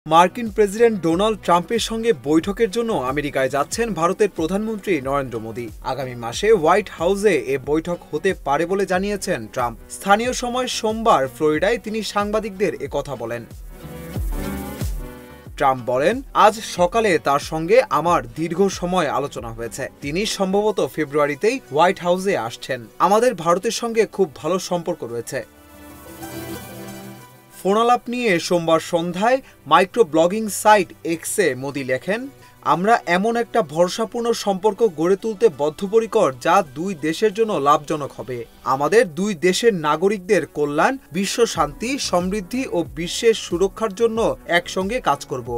মার্কিন president Donald ট্রাম্পের সঙ্গে বৈঠকের জন্য আমেরিকায় যাচ্ছেন ভারতের প্রধানমন্ত্রী নরেন্দ্র মোদী। আগামী মাসে হোয়াইট হাউসে এ বৈঠক হতে পারে বলে জানিয়েছেন ট্রাম্প। স্থানীয় সময় সোমবার ফ্লোরিডায় তিনি সাংবাদিকদের একথা বলেন। ট্রাম্প বলেন, আজ সকালে তার সঙ্গে আমার দীর্ঘ সময় আলোচনা হয়েছে। তিনি সম্ভবত ফেব্রুয়ারিতেই হোয়াইট হাউসে আসছেন। আমাদের ভারতের সঙ্গে খুব ভালো সম্পর্ক রয়েছে। ফোনালাপ নিয়ে সোমবার সন্ধ্যায় মাইক্রো ব্লগিং সাইট এক্সে মোদি লেখেন, আমরা এমন একটা ভরসাপূর্ণ সম্পর্ক গড়ে তুলতে বদ্ধপরিকর যা দুই দেশের জন্য লাভজনক হবে। আমাদের দুই দেশের নাগরিকদের কল্যাণ, বিশ্ব শান্তি, সমৃদ্ধি ও বিশ্বের সুরক্ষার জন্য একসঙ্গে কাজ করব।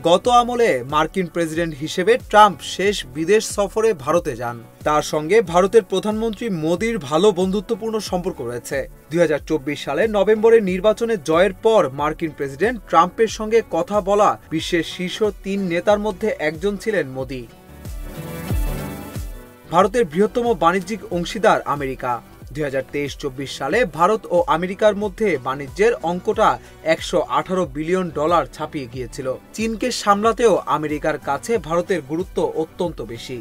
গত আমলে মার্কিন প্রেসিডেন্ট হিসেবে ট্রাম্প শেষ বিদেশ সফরে ভারতে যান। তার সঙ্গে ভারতের প্রধানমন্ত্রী মোদির ভালো বন্ধুত্বপূর্ণ সম্পর্ক রয়েছে। 2024 সালে নভেম্বরের নির্বাচনে জয়ের পর মার্কিন প্রেসিডেন্ট ট্রাম্পের সঙ্গে কথা বলা বিশ্বের শীর্ষ 3 নেতার মধ্যে একজন ছিলেন মোদি। ভারতের বৃহত্তম বাণিজ্যিক অংশীদার আমেরিকা। 2023-24 সালে ভারত ও আমেরিকার মধ্যে বাণিজ্যের অঙ্কটা $118 বিলিয়ন ছাপিয়ে গিয়েছিল। চীনকে সামলাতেও আমেরিকার কাছে ভারতের গুরুত্ব অত্যন্ত বেশি।